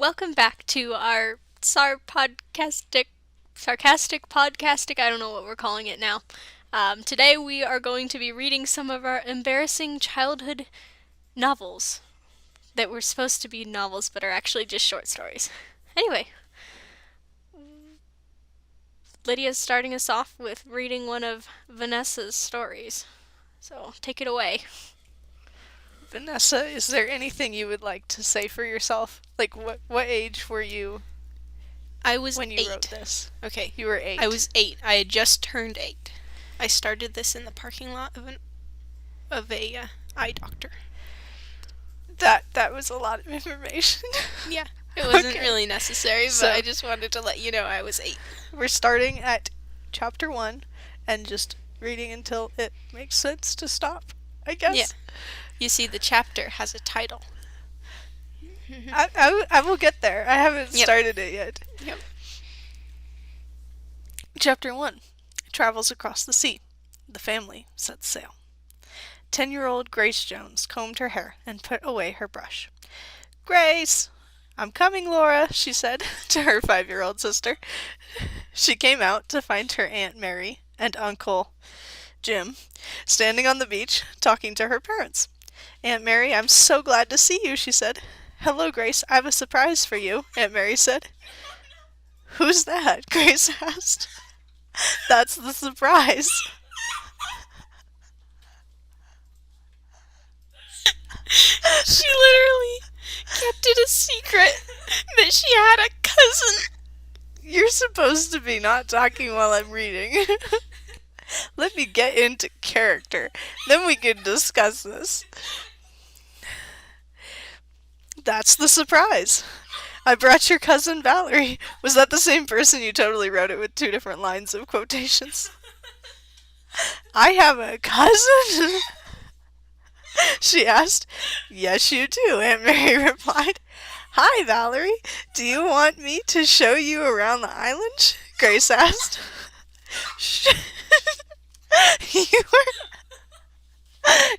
Welcome back to our Sar Podcastic, Sarcastic Podcastic, I don't know what we're calling it now. Today we are going to be reading some of our embarrassing childhood novels that were supposed to be novels but are actually just short stories. Anyway, Lydia's starting us off with reading one of Vanessa's stories. So take it away. Vanessa, is there anything you would like to say for yourself? Like, what age were you I was when you 8. wrote this? Okay. You were 8. I was 8. I had just turned 8. I started this in the parking lot of a eye doctor. That was a lot of information. Yeah. It wasn't Okay. really necessary, but So- I just wanted to let you know I was 8. We're starting at chapter 1 and just reading until it makes sense to stop, I guess. Yeah. You see, the chapter has a title. I will get there. I haven't Yep. started it yet. Yep. Chapter 1 Travels across the sea. The family sets sail. 10-year-old Grace Jones combed her hair and put away her brush. "Grace! I'm coming, Laura," she said to her 5-year-old sister. She came out to find her Aunt Mary and Uncle Jim standing on the beach talking to her parents. "Aunt Mary, I'm so glad to see you," she said. "Hello, Grace, I have a surprise for you," Aunt Mary said. "Who's that?" Grace asked. "That's the surprise." She literally kept it a secret that she had a cousin. You're supposed to be not talking while I'm reading. Let me get into character. Then we can discuss this. "That's the surprise. I brought your cousin Valerie." Was that the same person? You totally wrote it with 2 different lines of quotations. "I have a cousin?" she asked. "Yes, you do," Aunt Mary replied. "Hi, Valerie. Do you want me to show you around the island?" Grace asked.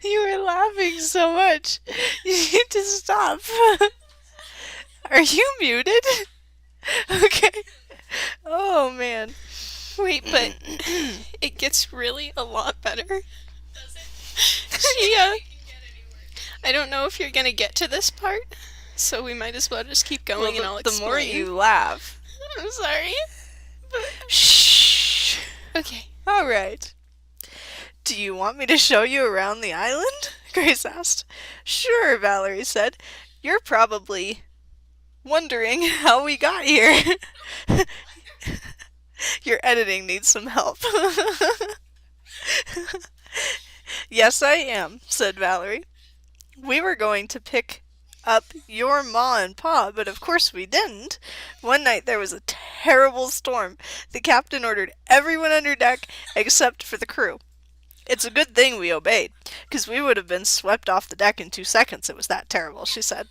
You were laughing so much. You need to stop. Are you muted? Okay. Oh, man. Wait, but it gets really a lot better. Yeah. I don't know if you're gonna get to this part, so we might as well just keep going and I'll the explain. more you laugh. I'm sorry. Shh. Okay. All right. "Do you want me to show you around the island?" Grace asked. "Sure," Valerie said. "You're probably wondering how we got here." Your editing needs some help. "Yes, I am," said Valerie. "We were going to pick up your ma and pa, but of course we didn't. One night there was a terrible storm. The captain ordered everyone under deck except for the crew. It's a good thing we obeyed, because we would have been swept off the deck in 2 seconds. It was that terrible," she said.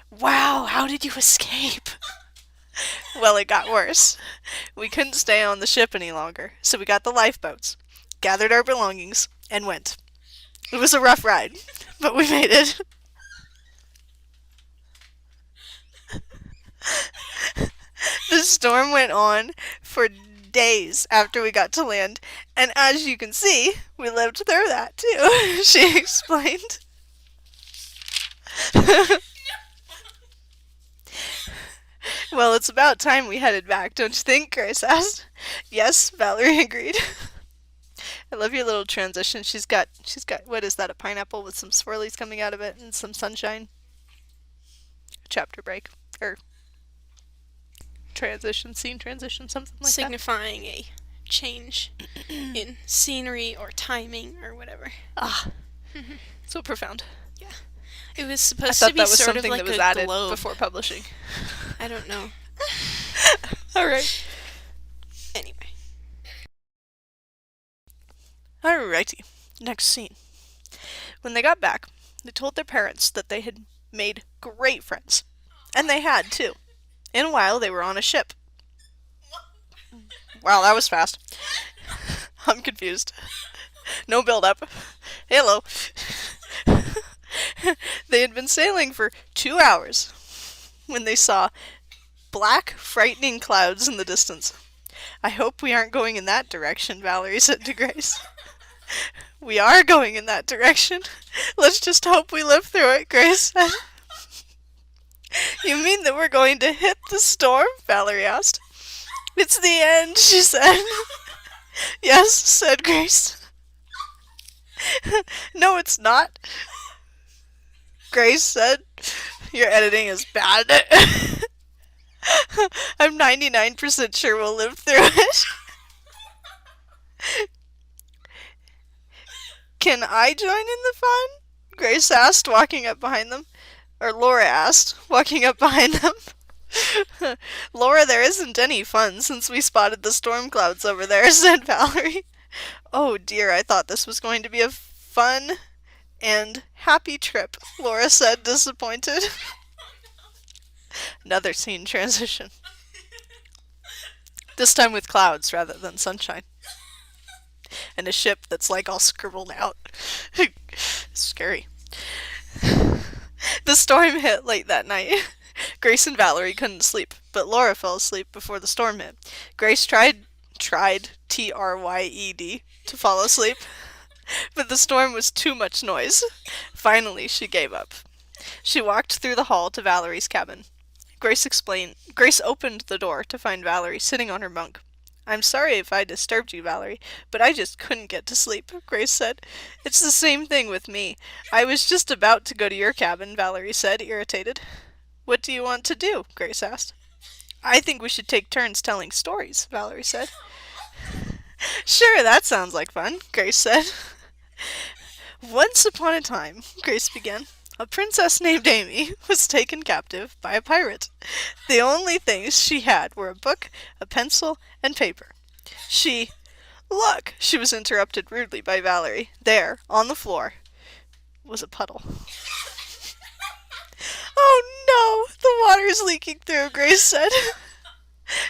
"Wow, how did you escape?" "Well, it got worse. We couldn't stay on the ship any longer, so we got the lifeboats, gathered our belongings, and went. It was a rough ride, but we made it." The storm went on for days after we got to land, and as you can see, we lived through that too, she explained. "Well, it's about time we headed back, don't you think?" Grace asked. "Yes," Valerie agreed. I love your little transition. She's got, what is that, a pineapple with some swirlies coming out of it and some sunshine? Chapter break. Or transition, scene transition, something like Signifying a change in scenery or timing or whatever. that. So profound. It was I supposed thought to be that was sort of something like that was a added globe. before publishing. I don't know. Alright. Anyway. Alrighty. Next scene. When they got back, they told their parents that they had made great friends. And they had, too. And while they were on a ship. Wow, that was fast. I'm confused. No build-up. Hello. They had been sailing for 2 hours. when they saw black, frightening clouds in the distance. "I hope we aren't going in that direction," Valerie said to Grace. "We are going in that direction. Let's just hope we live through it," Grace said. "You mean that we're going to hit the storm?" Valerie asked. "It's the end," she said. "Yes," said Grace. "No, it's not," Grace said. "Your editing is bad." "I'm 99% sure we'll live through it." "Can I join in the fun?" Grace asked, walking up behind them. Or Laura asked, walking up behind them. "Laura, there isn't any fun since we spotted the storm clouds over there," said Valerie. "Oh dear, I thought this was going to be a fun and happy trip," Laura said, disappointed. Another scene transition. This time with clouds rather than sunshine. And a ship that's like all scribbled out. Scary. The storm hit late that night. Grace and Valerie couldn't sleep, but Laura fell asleep before the storm hit. Grace tried T-R-Y-E-D, to fall asleep, but the storm was too much noise. Finally, she gave up. She walked through the hall to Valerie's cabin. Grace opened the door to find Valerie sitting on her bunk. "I'm sorry if I disturbed you, Valerie, but I just couldn't get to sleep," Grace said. "It's the same thing with me. I was just about to go to your cabin," Valerie said, irritated. "What do you want to do?" Grace asked. "I think we should take turns telling stories," Valerie said. "Sure, that sounds like fun," Grace said. "Once upon a time," Grace began, "a princess named Amy was taken captive by a pirate. The only things she had were a book, a pencil, and paper. Look!" She was interrupted rudely by Valerie. There, on the floor, was a puddle. "Oh no! The water's leaking through," Grace said.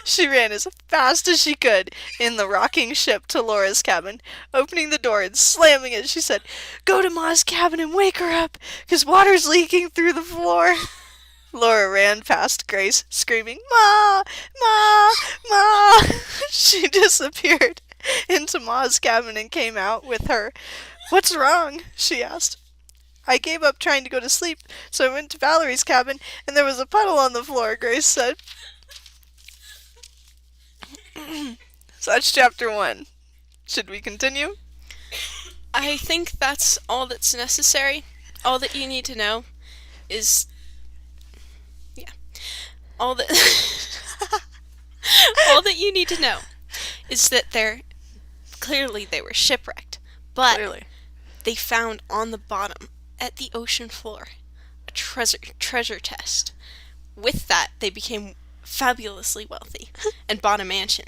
She ran as fast as she could in the rocking ship to Laura's cabin. Opening the door and slamming it, she said, "Go to Ma's cabin and wake her up, 'cause water's leaking through the floor." Laura ran past Grace, screaming, "Ma! Ma! Ma!" She disappeared into Ma's cabin and came out with her. "What's wrong?" she asked. "I gave up trying to go to sleep, so I went to Valerie's cabin, and there was a puddle on the floor," Grace said. So that's chapter 1. Should we continue? I think that's all that's necessary. All that you need to know is... Yeah. All that... all that you need to know is that clearly they were shipwrecked. But Clearly. they found on the bottom, at the ocean floor, a treasure chest. With that, they became fabulously wealthy and bought a mansion.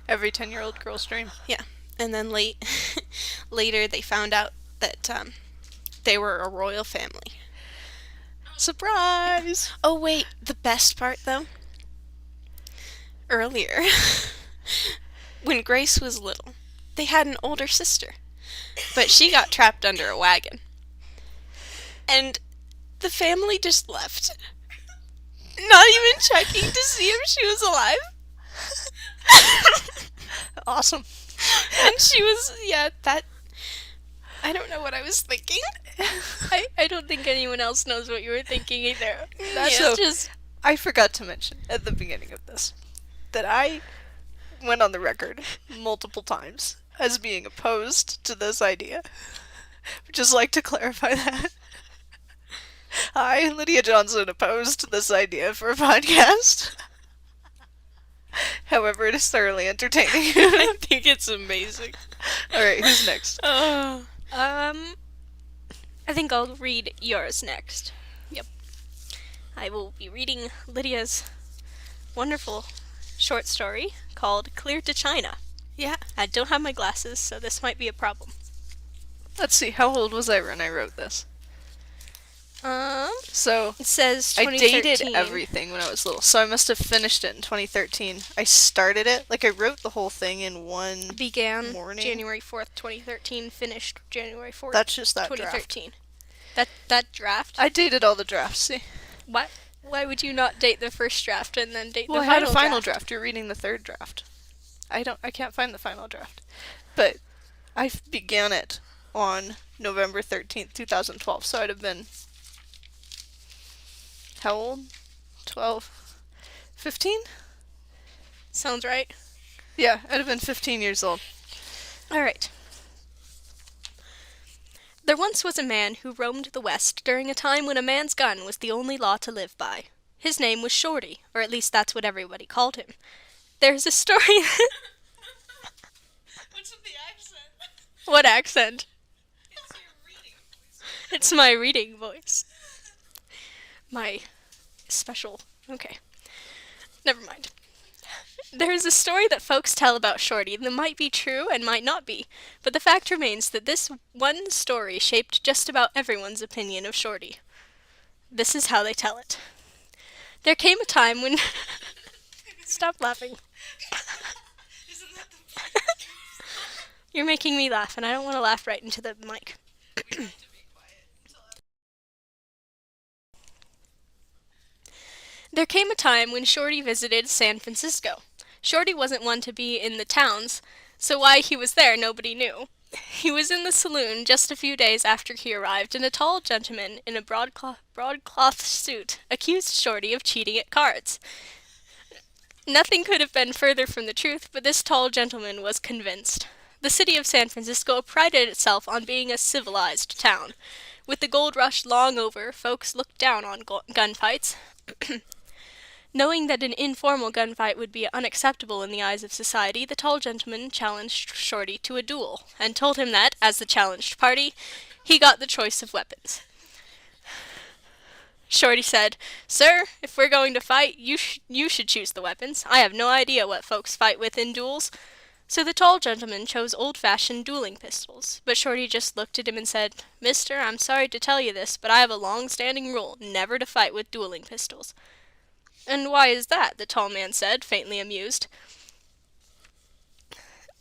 Every 10-year-old girl's dream. Yeah. And then later they found out that they were a royal family. Surprise! Oh wait, the best part though? Earlier, when Grace was little, they had an older sister, but she got trapped under a wagon. And the family just left, not even checking to see if she was alive. Awesome. And she was, I don't know what I was thinking. I don't think anyone else knows what you were thinking either. That's Yeah. so, I forgot to mention at the beginning of this that I went on the record multiple times as being opposed to this idea. Just like to clarify that. I, Lydia Johnson, opposed this idea for a podcast. However, it is thoroughly entertaining. I think it's amazing. Alright, who's next? I think I'll read yours next. Yep. I will be reading Lydia's wonderful short story called Clear to China. Yeah. I don't have my glasses, so this might be a problem. Let's see, how old was I when I wrote this? So, It says I 2013. dated everything when I was little, so I must have finished it in 2013. I started it, I wrote the whole thing in one Began morning. January 4th, 2013, finished January 4th, That's just that draft. 2013. That draft? I dated all the drafts, see? What? Why would you not date the first draft and then date Well, the I had a final final draft? draft. You're reading the third draft. I can't find the final draft. But I began it on November 13th, 2012. So I'd have been, how old? 12? 15? Sounds right. Yeah, I'd have been 15 years old. All right. There once was a man who roamed the West during a time when a man's gun was the only law to live by. His name was Shorty, or at least that's what everybody called him. There's a story... What's with the accent? What accent? It's your reading voice. It's my reading voice. My special... Okay. Never mind. There is a story that folks tell about Shorty that might be true and might not be, but the fact remains that this one story shaped just about everyone's opinion of Shorty. This is how they tell it. There came a time when... Stop laughing. Isn't that the point? You're making me laugh, and I don't want to laugh right into the mic. We need to be quiet until There came a time when Shorty visited San Francisco. Shorty wasn't one to be in the towns, so why he was there nobody knew. He was in the saloon just a few days after he arrived, and a tall gentleman in a broadcloth suit accused Shorty of cheating at cards. Nothing could have been further from the truth, but this tall gentleman was convinced. The city of San Francisco prided itself on being a civilized town. With the gold rush long over, folks looked down on gunfights. Knowing that an informal gunfight would be unacceptable in the eyes of society, the tall gentleman challenged Shorty to a duel, and told him that, as the challenged party, he got the choice of weapons. Shorty said, "Sir, if we're going to fight, you should choose the weapons. I have no idea what folks fight with in duels." So the tall gentleman chose old-fashioned dueling pistols, but Shorty just looked at him and said, "Mister, I'm sorry to tell you this, but I have a long-standing rule, never to fight with dueling pistols." "And why is that?" the tall man said, faintly amused.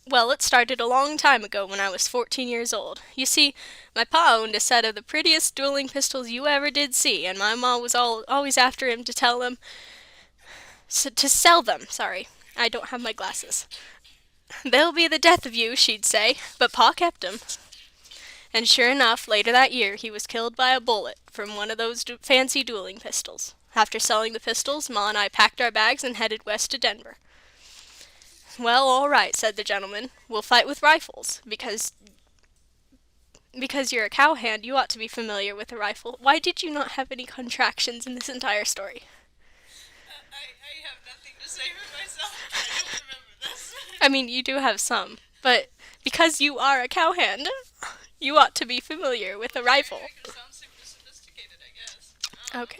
"Well, it started a long time ago when I was 14 years old. You see, my pa owned a set of the prettiest dueling pistols you ever did see, and my ma was always after him to sell them. Sorry, I don't have my glasses. "They'll be the death of you," she'd say, but pa kept 'em. And sure enough, later that year, he was killed by a bullet from one of those fancy dueling pistols. After selling the pistols, Ma and I packed our bags and headed west to Denver. "Well, all right," said the gentleman. "We'll fight with rifles, because you're a cowhand, you ought to be familiar with a rifle. Why did you not have any contractions in this entire story?" I have nothing to say for myself. I don't remember this. I mean, you do have some, but because you are a cowhand, you ought to be familiar with a rifle. It sounds super sophisticated, I guess. Okay.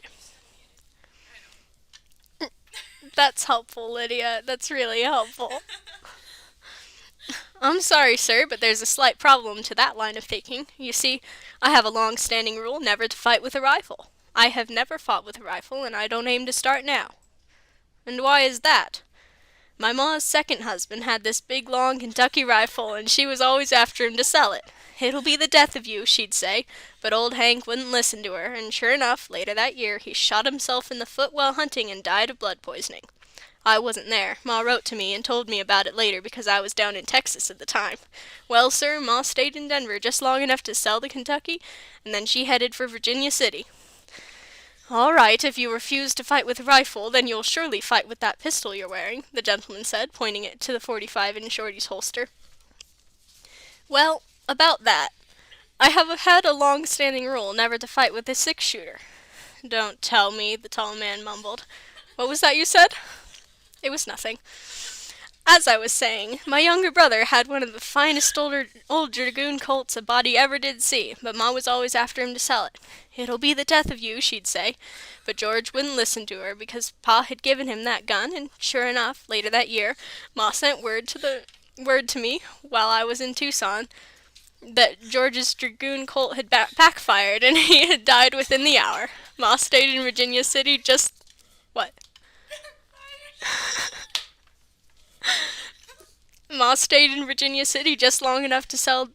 That's helpful, Lydia. That's really helpful. "I'm sorry, sir, but there's a slight problem to that line of thinking. You see, I have a long-standing rule never to fight with a rifle. I have never fought with a rifle, and I don't aim to start now." "And why is that?" "My ma's second husband had this big, long Kentucky rifle, and she was always after him to sell it. 'It'll be the death of you,' she'd say, but old Hank wouldn't listen to her, and sure enough, later that year, he shot himself in the foot while hunting and died of blood poisoning. I wasn't there. Ma wrote to me and told me about it later because I was down in Texas at the time. Well, sir, Ma stayed in Denver just long enough to sell the Kentucky, and then she headed for Virginia City." "All right, if you refuse to fight with a rifle, then you'll surely fight with that pistol you're wearing," the gentleman said, pointing it to the .45 in Shorty's holster. "Well, about that. I have had a long-standing rule never to fight with a six-shooter." "Don't tell me," the tall man mumbled. "What was that you said?" "It was nothing. As I was saying, my younger brother had one of the finest old dragoon Colts a body ever did see, but Ma was always after him to sell it. 'It'll be the death of you,' she'd say, but George wouldn't listen to her because Pa had given him that gun, and sure enough, later that year, Ma sent word to me while I was in Tucson that George's dragoon Colt had backfired and he had died within the hour. Ma stayed in Virginia City just... What? Ma stayed in Virginia City just long enough to sell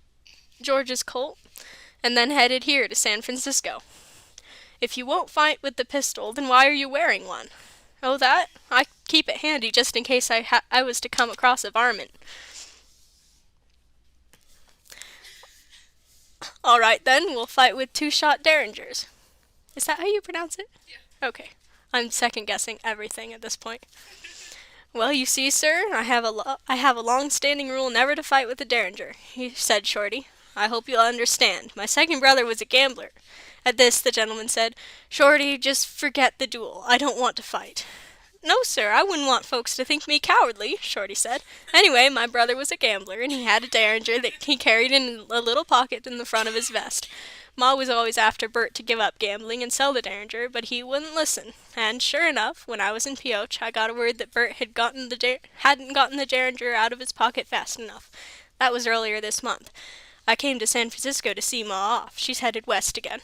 George's Colt, and then headed here to San Francisco. If you won't fight with the pistol, then why are you wearing one? Oh, that? I keep it handy just in case I was to come across a varmint. All right, then, we'll fight with 2 Shot Derringers. Is that how you pronounce it? Yeah. Okay. I'm second-guessing everything at this point. Well, you see, sir, I have a long-standing rule never to fight with a Derringer, he said Shorty. I hope you'll understand. My second brother was a gambler. At this, the gentleman said, Shorty, just forget the duel. I don't want to fight. No, sir, I wouldn't want folks to think me cowardly, Shorty said. Anyway, my brother was a gambler, and he had a Derringer that he carried in a little pocket in the front of his vest. Ma was always after Bert to give up gambling and sell the Derringer, but he wouldn't listen. And sure enough, when I was in Pioche, I got a word that Bert hadn't gotten the Derringer out of his pocket fast enough. That was earlier this month. I came to San Francisco to see Ma off. She's headed west again.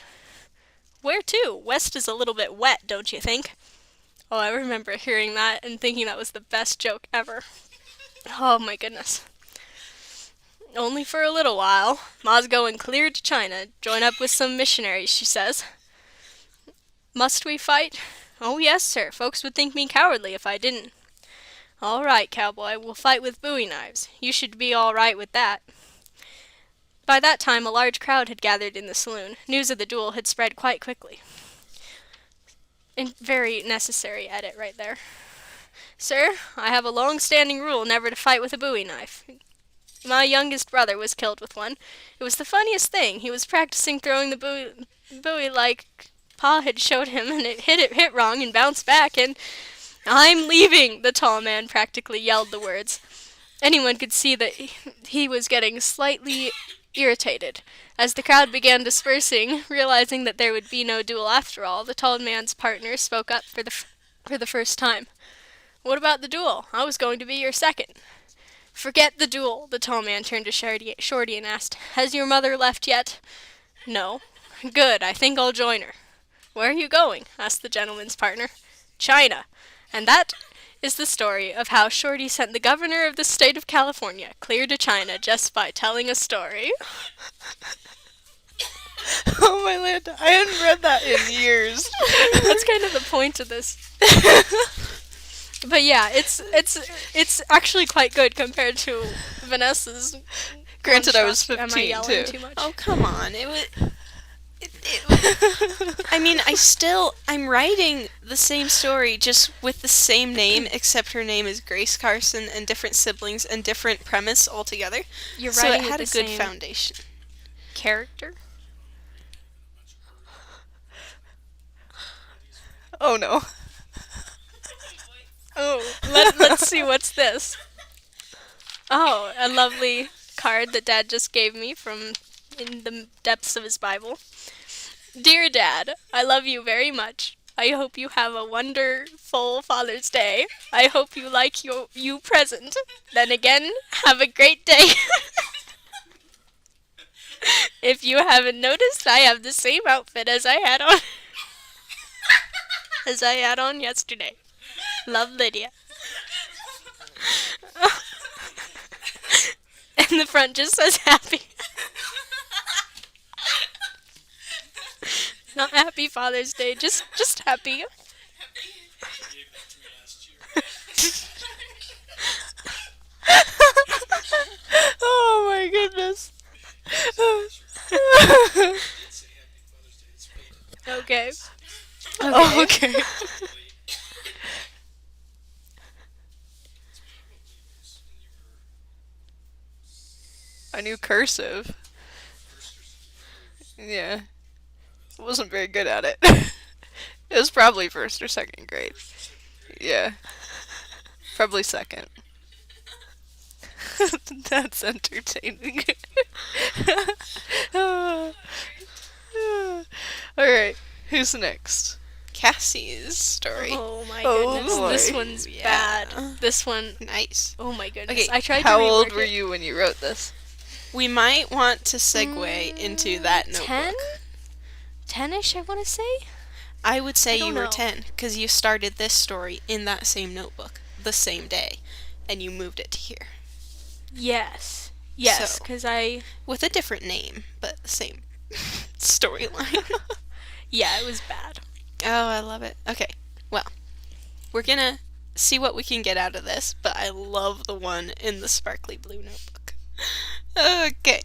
Where to? West is a little bit wet, don't you think? Oh, I remember hearing that and thinking that was the best joke ever. Oh, my goodness. Only for a little while. Ma's going clear to China. Join up with some missionaries, she says. Must we fight? Oh, yes, sir. Folks would think me cowardly if I didn't. All right, cowboy. We'll fight with bowie knives. You should be all right with that. By that time, a large crowd had gathered in the saloon. News of the duel had spread quite quickly. And very necessary edit right there. Sir, I have a long-standing rule never to fight with a bowie knife. My youngest brother was killed with one. It was the funniest thing. He was practicing throwing the bowie like Pa had showed him, and it hit wrong and bounced back, and I'm leaving, the tall man practically yelled the words. Anyone could see that he was getting slightly irritated. As the crowd began dispersing, realizing that there would be no duel after all, the tall man's partner spoke up for the first time. What about the duel? I was going to be your second. Forget the duel, the tall man turned to Shorty and asked, Has your mother left yet? No. Good, I think I'll join her. Where are you going? Asked the gentleman's partner. China. And that is the story of how Shorty sent the governor of the state of California clear to China just by telling a story. Oh my land, I hadn't read that in years. That's kind of the point of this. But yeah, it's actually quite good compared to Vanessa's. Granted, I was Am I 15 yelling too. too much? Oh, come on. I mean, I'm writing the same story just with the same name, except her name is Grace Carson and different siblings and different premise altogether. You're so writing it had with a the good same foundation. character? Oh no. Oh, let's see what's this. Oh, a lovely card that Dad just gave me from in the depths of his Bible. Dear Dad, I love you very much. I hope you have a wonderful Father's Day. I hope you like you present. Then again, have a great day. If you haven't noticed, I have the same outfit as I had on yesterday. Love, Lydia. And the front just says happy. Not happy Father's Day, just happy. Oh my goodness. Okay. Oh, okay. I knew cursive. Yeah. I wasn't very good at it. It was probably first or second grade. Yeah. Probably second. That's entertaining. Alright, who's next? Cassie's story. Oh my Oh, goodness, boy. this one's Yeah. bad. This one, Nice. oh my goodness. Okay, I tried how to old rework were it. you when you wrote this? We might want to segue into that notebook. 10? 10-ish, I want to say? I would say I don't you were know. 10, because you started this story in that same notebook, the same day, and you moved it to here. Yes. Yes, So- because I... With a different name, but the same storyline. Yeah, it was bad. Oh, I love it. Okay, well, we're gonna see what we can get out of this, but I love the one in the sparkly blue notebook. Okay.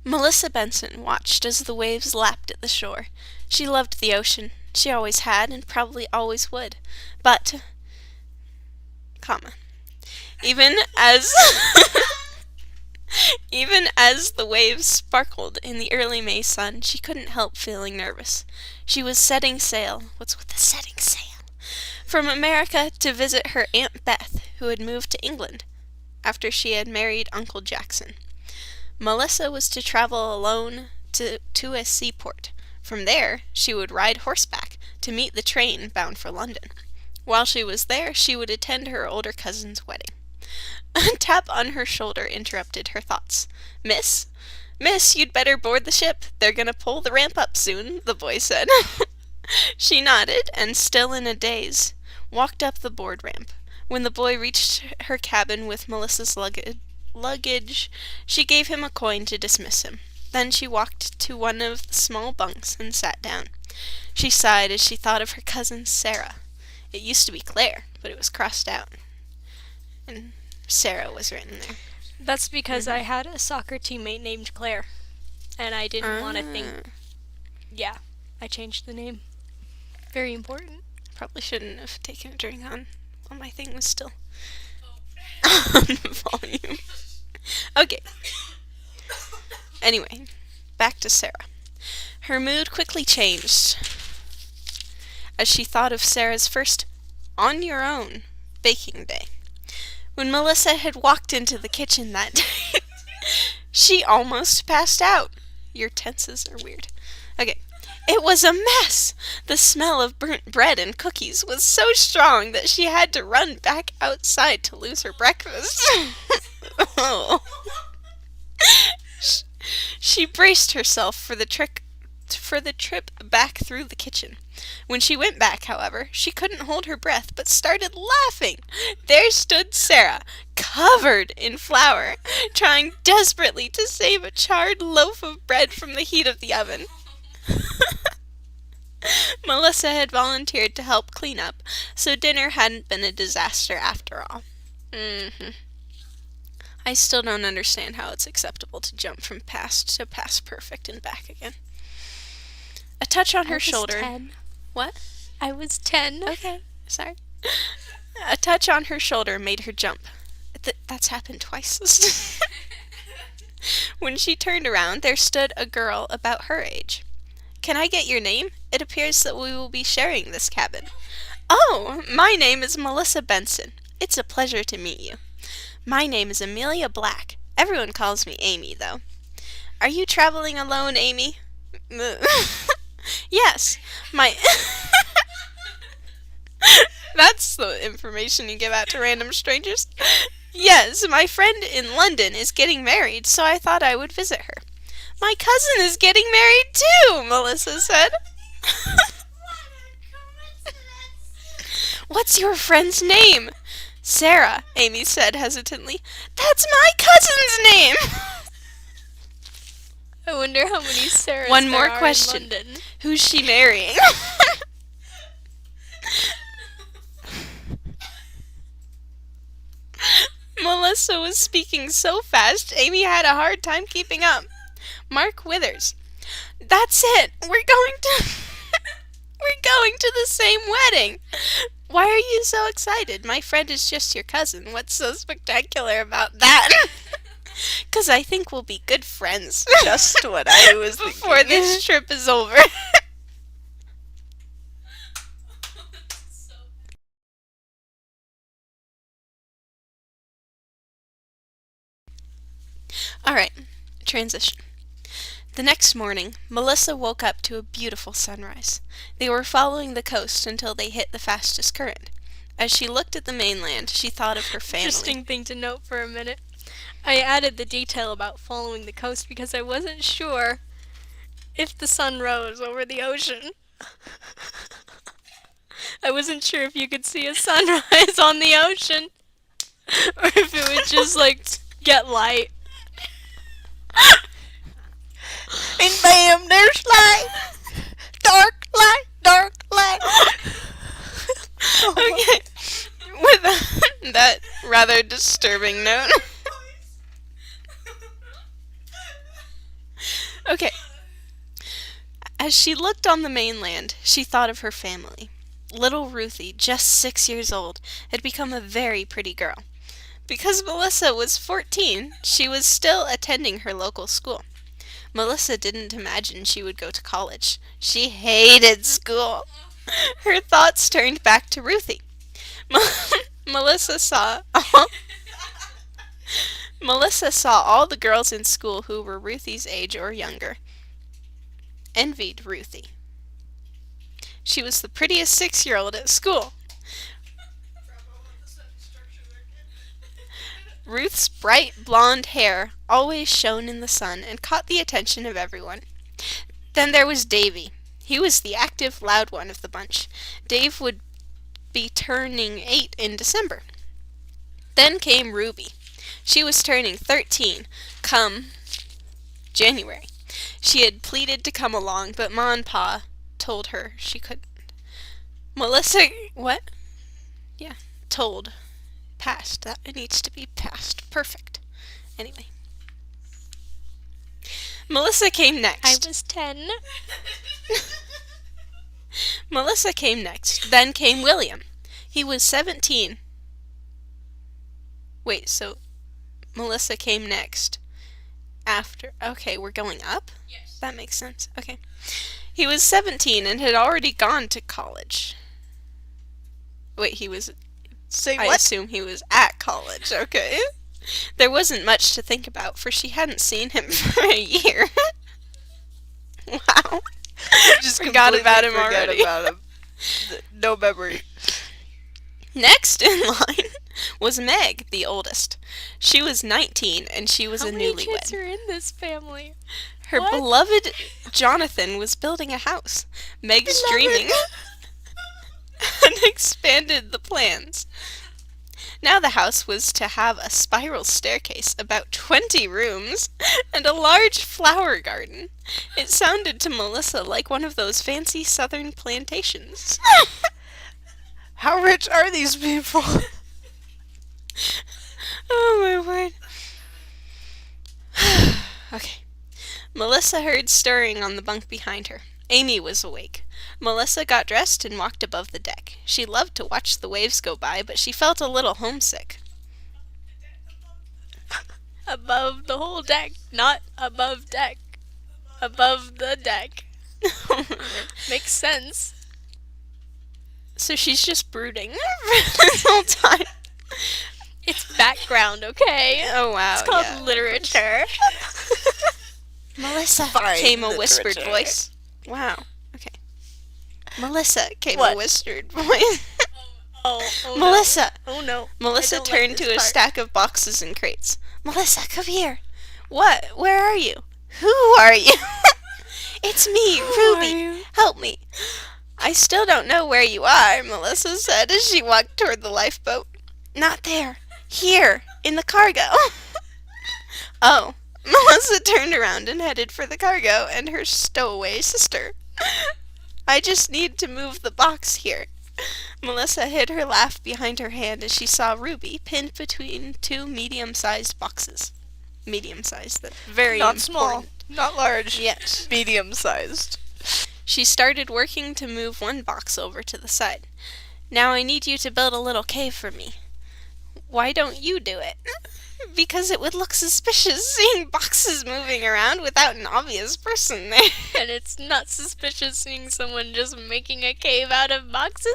Melissa Benson watched as the waves lapped at the shore. She loved the ocean. She always had and probably always would. But, comma, even as even as the waves sparkled in the early May sun, she couldn't help feeling nervous. She was setting sail. What's with the setting sail? From America to visit her Aunt Beth, who had moved to England after she had married Uncle Jackson. Melissa was to travel alone to a seaport. From there, she would ride horseback to meet the train bound for London. While she was there, she would attend her older cousin's wedding. A tap on her shoulder interrupted her thoughts. Miss, you'd better board the ship. They're gonna pull the ramp up soon, the boy said. She nodded, and still in a daze, walked up the board ramp. When the boy reached her cabin with Melissa's luggage, she gave him a coin to dismiss him. Then she walked to one of the small bunks and sat down. She sighed as she thought of her cousin Sarah. It used to be Claire, but it was crossed out. And Sarah was written there. That's because I had a soccer teammate named Claire, and I didn't want to think. Yeah, I changed the name. Very important. Probably shouldn't have taken a drink on while my thing was still on volume. Okay. Anyway, back to Sarah. Her mood quickly changed as she thought of Sarah's first on your own baking day. When Melissa had walked into the kitchen that day, she almost passed out. Your tenses are weird. Okay. It was a mess! The smell of burnt bread and cookies was so strong that she had to run back outside to lose her breakfast. Oh. She braced herself for the trip back through the kitchen. When she went back, however, she couldn't hold her breath, but started laughing. There stood Sarah, covered in flour, trying desperately to save a charred loaf of bread from the heat of the oven. Melissa had volunteered to help clean up, so dinner hadn't been a disaster after all. I still don't understand how it's acceptable to jump from past to past perfect and back again. A touch on her shoulder. 10. What? I was 10. Okay, sorry. A touch on her shoulder made her jump. That's happened twice. When she turned around, there stood a girl about her age. Can I get your name? It appears that we will be sharing this cabin. Oh, my name is Melissa Benson. It's a pleasure to meet you. My name is Amelia Black. Everyone calls me Amy, though. Are you traveling alone, Amy? Yes, my... That's the information you give out to random strangers. Yes, my friend in London is getting married, so I thought I would visit her. My cousin is getting married too, Melissa said. What's your friend's name? Sarah, Amy said hesitantly. That's my cousin's name. I wonder how many Sarahs One there more are question. in London. Who's she marrying? Melissa was speaking so fast, Amy had a hard time keeping up. Mark Withers. That's it. We're going to the same wedding. Why are you so excited? My friend is just your cousin. What's so spectacular about that? 'Cause I think we'll be good friends. Just what I was before thinking. this trip is over. Alright, transition. The next morning, Melissa woke up to a beautiful sunrise. They were following the coast until they hit the fastest current. As she looked at the mainland, she thought of her family. Interesting thing to note for a minute. I added the detail about following the coast because I wasn't sure if the sun rose over the ocean. I wasn't sure if you could see a sunrise on the ocean or if it would just like get light. And lamb, there's light. Dark light, dark light. Okay. With that rather disturbing note. Okay. As she looked on the mainland, she thought of her family. Little Ruthie, just 6 years old, had become a very pretty girl. Because Melissa was 14, she was still attending her local school. Melissa didn't imagine she would go to college. She hated school. Her thoughts turned back to Ruthie. Melissa saw all the girls in school who were Ruthie's age or younger. Envied Ruthie. She was the prettiest 6-year-old at school. Ruth's bright blonde hair always shone in the sun and caught the attention of everyone. Then there was Davy. He was the active, loud one of the bunch. Dave would be turning 8 in December. Then came Ruby. She was turning 13 come January. She had pleaded to come along, but Ma and Pa told her she couldn't. Melissa, what? Yeah, told. Past. That it needs to be past. Perfect. Anyway. Melissa came next. I was 10. Melissa came next. Then came William. He was 17. Wait, so Melissa came next. After. Okay, we're going up? Yes. That makes sense. Okay. He was 17 and had already gone to college. Wait, he was... Say I what? assume he was at college, okay? There wasn't much to think about, for she hadn't seen him for a year. Wow. Just Forgot completely about him forget already. about him. No memory. Next in line was Meg, the oldest. She was 19, and she was How a many newlywed. kids are in this family? Her What? beloved Jonathan was building a house. Meg's dreaming and expanded the plans. Now the house was to have a spiral staircase, about 20 rooms, and a large flower garden. It sounded to Melissa like one of those fancy southern plantations. How rich are these people? Oh my word. Okay. Melissa heard stirring on the bunk behind her. Amy was awake. Melissa got dressed and walked above the deck. She loved to watch the waves go by, but she felt a little homesick. Above the whole deck, not above deck. Above the deck. Makes sense. So she's just brooding this whole time. It's background, okay? Oh wow. It's called yeah. literature. Melissa, Fine came a whispered literature. voice. Wow. Okay. Melissa, came What? a whispered voice. Oh Melissa. No. Oh no. Melissa I don't turned like to this a part. stack of boxes and crates. Melissa, come here. What? Where are you? Who are you? It's me, Ruby. Help me. I still don't know where you are, Melissa said as she walked toward the lifeboat. Not there. Here, in the cargo. Oh. Melissa turned around and headed for the cargo and her stowaway sister. I just need to move the box here. Melissa hid her laugh behind her hand as she saw Ruby pinned between 2 medium-sized boxes. Medium-sized, that's very Not important. small, not large. Yes. Medium-sized. She started working to move one box over to the side. Now I need you to build a little cave for me. Why don't you do it? Because it would look suspicious seeing boxes moving around without an obvious person there. And it's not suspicious seeing someone just making a cave out of boxes?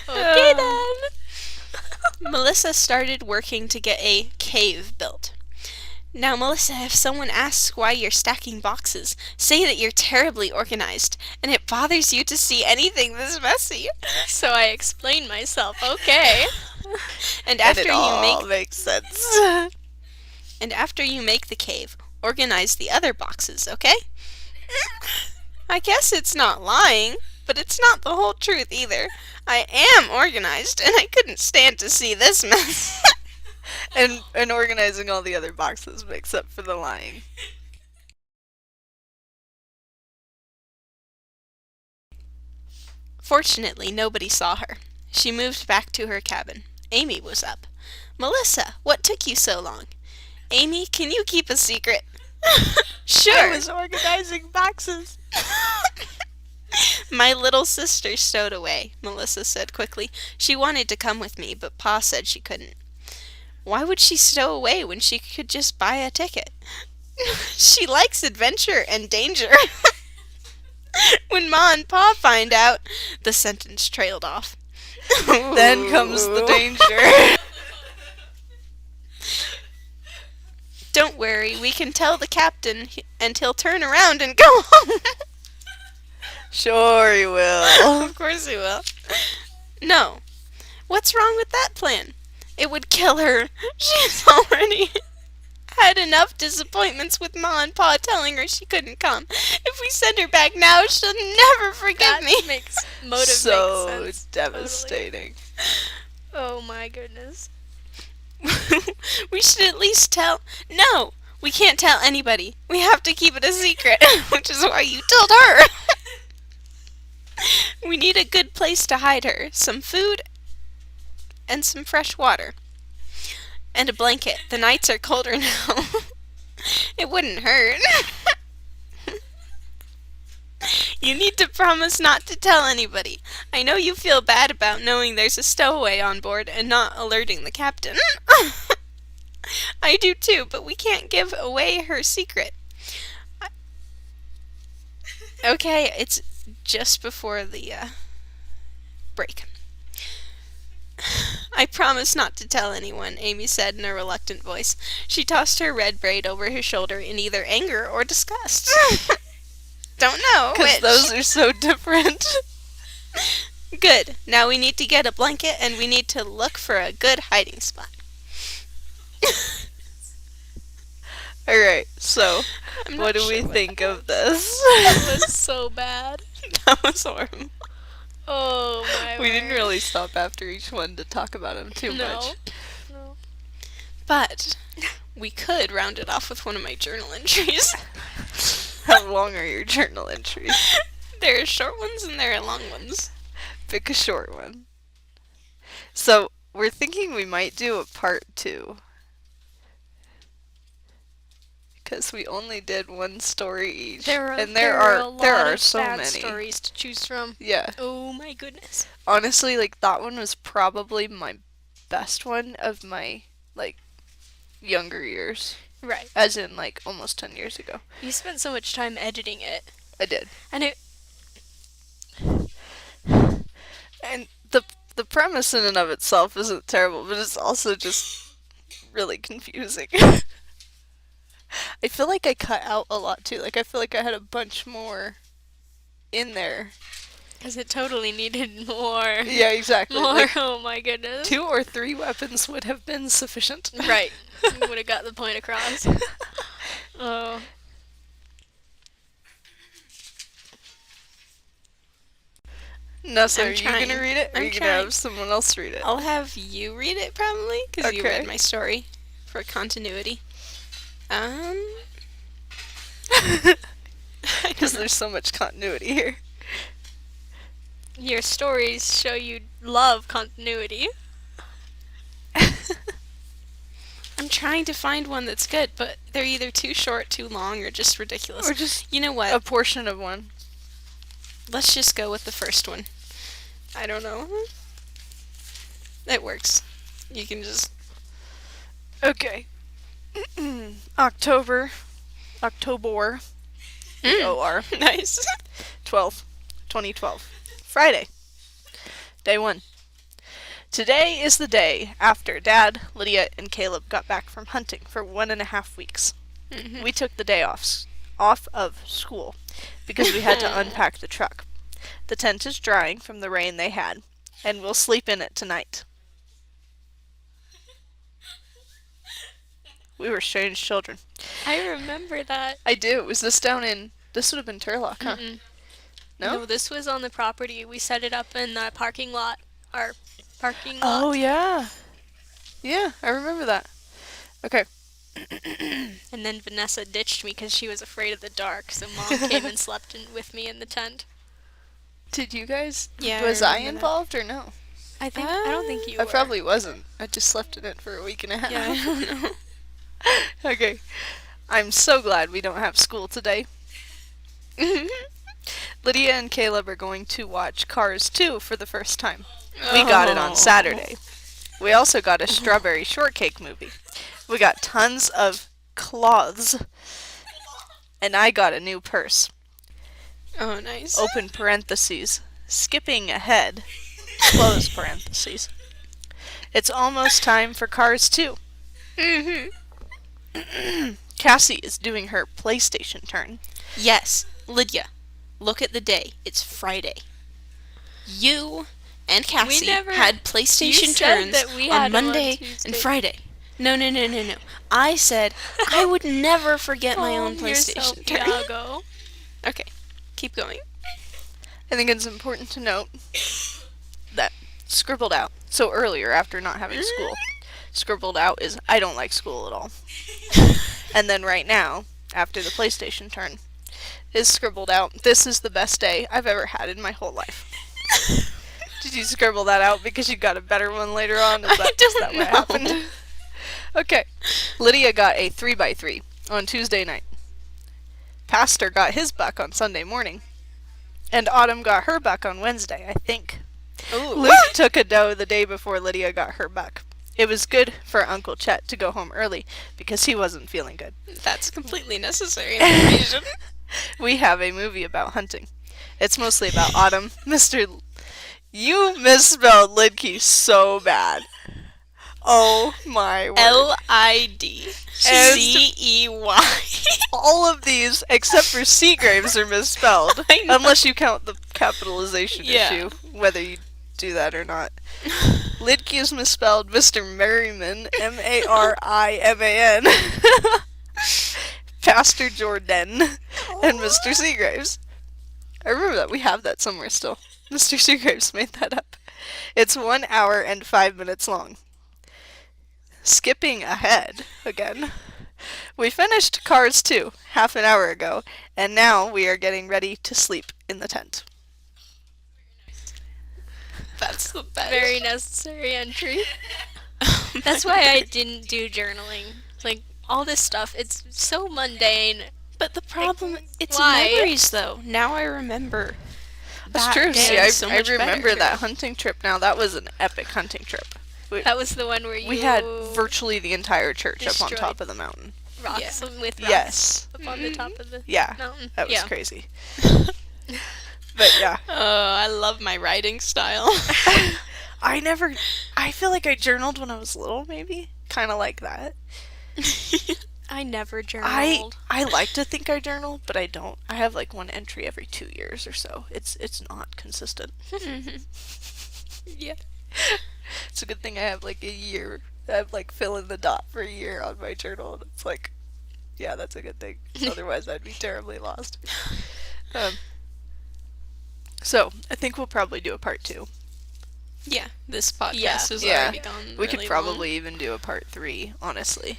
Okay then. Melissa started working to get a cave built. Now, Melissa, if someone asks why you're stacking boxes, say that you're terribly organized and it bothers you to see anything this messy. So I explain myself, okay. And And after it you all make makes sense. and after you make the cave, organize the other boxes, okay? I guess it's not lying, but it's not the whole truth either. I am organized, and I couldn't stand to see this mess. And organizing all the other boxes makes up for the lying. Fortunately, nobody saw her. She moved back to her cabin. Amy was up. "Melissa, what took you so long?" "Amy, can you keep a secret?" "Sure." I was organizing boxes. "My little sister stowed away," Melissa said quickly. "She wanted to come with me, but Pa said she couldn't." "Why would she stow away when she could just buy a ticket?" "She likes adventure and danger." "When Ma and Pa find out," the sentence trailed off. Then comes the danger. "Don't worry, we can tell the captain and he'll turn around and go home." Sure you will. Of course he will. "No. What's wrong with that plan?" "It would kill her. She's already had enough disappointments with Ma and Pa telling her she couldn't come. If we send her back now, she'll never forgive me." Makes So sense. devastating. Oh my goodness. "We should at least tell..." "No, we can't tell anybody. We have to keep it a secret," which is why you told her. "We need a good place to hide her, some food, and some fresh water. And a blanket. The nights are colder now." "It wouldn't hurt." "You need to promise not to tell anybody. I know you feel bad about knowing there's a stowaway on board and not alerting the captain." "I do too, but we can't give away her secret." "Okay, it's just before the break." "I promise not to tell anyone," Amy said in a reluctant voice. She tossed her red braid over her shoulder in either anger or disgust. "Don't know Because which." those are so different. "Good. Now we need to get a blanket and we need to look for a good hiding spot." Alright, so I'm what not do we sure what think of this? That was so bad. That was horrible. Oh my We didn't word. really stop after each one to talk about them too No. much. No. But we could round it off with one of my journal entries. How long are your journal entries? There are short ones and there are long ones. Pick a short one. So, we're thinking we might do a part 2. Because we only did one story each. And there are a lot of so bad many. stories to choose from. Yeah. Oh my goodness. Honestly, like, that one was probably my best one of my, like, younger years. Right. As in, like, almost 10 years ago. You spent so much time editing it. I did. And it And the premise in and of itself isn't terrible, but it's also just really confusing. I feel like I cut out a lot too. Like, I feel like I had a bunch more in there. because it totally needed more. Yeah, exactly. More. Like, Oh my goodness. 2 or 3 weapons would have been sufficient. Right. You would have got the point across. Oh. Nessa, I'm are you trying. gonna read it? Or are I'm you gonna trying. have someone else read it? I'll have you read it probably, because you Okay. read my story for continuity. Because there's so much continuity here. Your stories show you love continuity. I'm trying to find one that's good, but they're either too short, too long, or just ridiculous. Or just You know what? a portion of one. Let's just go with the first one. I don't know. It works. You can just... Okay. October. O-R. Nice. 12th, 2012. Friday. Day 1. Today is the day after Dad, Lydia, and Caleb got back from hunting for 1.5 weeks. Mhm. We took the day off of school because we had to unpack the truck. The tent is drying from the rain they had, and we'll sleep in it tonight. We were strange children. I remember that. I do. Was this down in... This would have been Turlock, huh? Mm-mm. No? No, this was on the property. We set it up in the parking lot. Our parking lot. Oh, yeah. Yeah, I remember that. Okay. And then Vanessa ditched me because she was afraid of the dark, so Mom came and slept with me in the tent. Did you guys? Yeah, Was I I remember that. involved or no? I don't think you I were. probably wasn't. I just left it in for a week and a half. Yeah, I don't know. Okay. I'm so glad we don't have school today. Lydia and Caleb are going to watch Cars 2 for the first time. We got it on Saturday. We also got a strawberry shortcake movie. We got tons of cloths. And I got a new purse. Oh, nice. Open parentheses. Skipping ahead. Close parentheses. It's almost time for Cars 2. Cassie is doing her PlayStation turn. Yes, Lydia, look at the day. It's Friday. You and Cassie had PlayStation You said turns that we had on them on Monday Tuesday. and Friday. No. I said I would never forget my own Calm yourself, PlayStation turn. Iago. Okay, keep going. I think it's important to note that scribbled out, so earlier after not having school, scribbled out is I don't like school at all. And then right now, after the PlayStation turn, is scribbled out, this is the best day I've ever had in my whole life. Did you scribble that out because you got a better one later on? Is that don't what happened? Okay. Lydia got a 3x3 on Tuesday night. Pastor got his buck on Sunday morning. And Autumn got her buck on Wednesday, I think. Ooh. Luke took a dough the day before Lydia got her buck. It was good for Uncle Chet to go home early because he wasn't feeling good. That's completely necessary information. We have a movie about hunting. It's mostly about Autumn. You misspelled Lidkey so bad. Oh my word. Lidcey. All of these, except for Seagraves, are misspelled. I know. Unless you count the capitalization Yeah. issue, whether you do that or not. Lidkey is misspelled Mr. Merriman, Mariman. Pastor Jordan, and Mr. Seagraves. I remember that. We have that somewhere still. Mr. Seagraves made that up. It's 1 hour and 5 minutes long. Skipping ahead again. We finished Cars 2 half an hour ago, and now we are getting ready to sleep in the tent. That's the best. Very necessary entry. That's why I didn't do journaling. Like, all this stuff, it's so mundane. But the problem, it's Why? memories, though. Now I remember. That's that true. day See, I so much remember better. that hunting trip now. That was an epic hunting trip. That was the one where you We had virtually the entire church up on destroyed top of the mountain. rocks with rocks Yes. up on the top of the Yeah. mountain. That was Yeah. crazy. But yeah. Oh, I love my writing style. I feel like I journaled when I was little, maybe. Kind of like that. I never journaled. I like to think I journal, but I don't. I have like one entry every 2 years or so. It's not consistent. Yeah. It's a good thing I have like a year. I have like fill in the dot for a year on my journal. And it's like, yeah, that's a good thing. Otherwise, I'd be terribly lost. So I think we'll probably do a part 2. Yeah, this podcast Yeah. has Yeah. already gone We could really probably even do a part 3, honestly.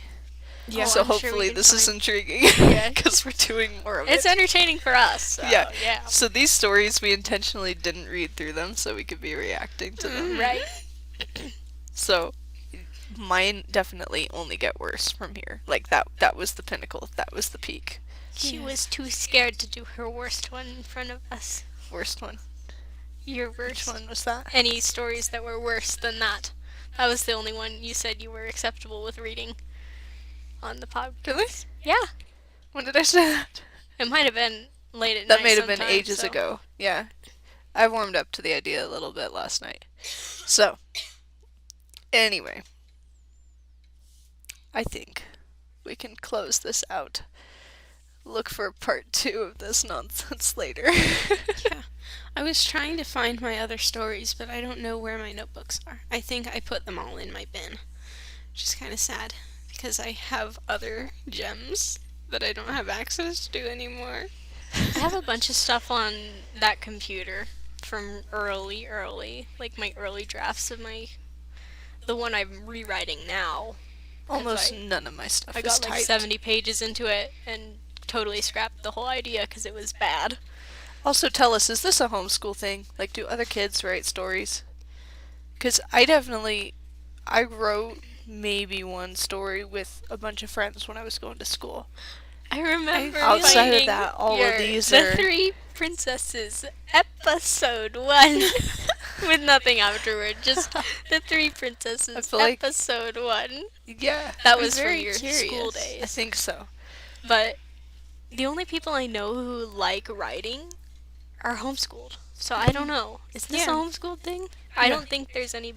Yeah. So I'm sure hopefully we can this is find- intriguing. Yeah. Because we're doing more of It's it. entertaining for us. So, Yeah. yeah. So these stories, we intentionally didn't read through them so we could be reacting to them. Right? So mine definitely only get worse from here. Like that was the pinnacle. That was the peak. She was too scared to do her worst one in front of us. Worst one. Your Which worst. one was that? Any stories that were worse than that. That was the only one you said you were acceptable with reading on the podcast. Really? Yeah. When did I say that? It might have been late at night. That may have been sometime, ages so- ago. Yeah. I warmed up to the idea a little bit last night. So, anyway. I think we can close this out. Look for part 2 of this nonsense later. Yeah. I was trying to find my other stories, but I don't know where my notebooks are. I think I put them all in my bin. Which is kind of sad, because I have other gems that I don't have access to anymore. I have a bunch of stuff on that computer from early, like my early drafts of the one I'm rewriting now. Almost I- none of my stuff I is got like typed. 70 pages into it and totally scrapped the whole idea because it was bad. Also, tell us, is this a homeschool thing? Like, do other kids write stories? Because I wrote maybe one story with a bunch of friends when I was going to school. I remember Outside of finding that, all of these The are... Three Princesses, episode 1, with nothing afterward, just The Three Princesses, feel like- episode 1. Yeah, That I'm was from very your curious. school I days. think so. But the only people I know who like writing are homeschooled. So I don't know. Is this a Yeah. homeschooled thing? I Yeah. don't think there's any.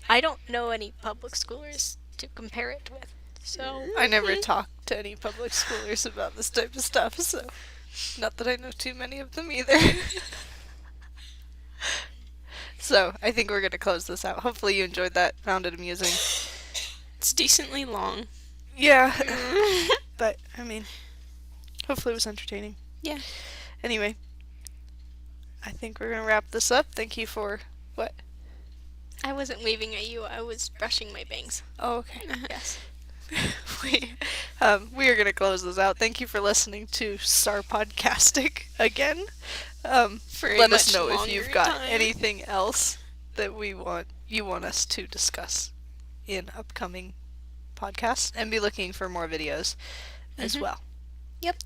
I don't know any public schoolers to compare it with. So I never talk to any public schoolers about this type of stuff, so not that I know too many of them either. So, I think we're going to close this out. Hopefully you enjoyed that, found it amusing. It's decently long. Yeah, but, I mean, hopefully it was entertaining. Yeah. Anyway, I think we're going to wrap this up. Thank you for... What? I wasn't waving at you. I was brushing my bangs. Oh, okay. Yes. we are going to close this out. Thank you for listening to Sar Podcasting again. For a Let us much know if longer you've got time. anything else that you want us to discuss in upcoming podcasts, and be looking for more videos as well. Yep.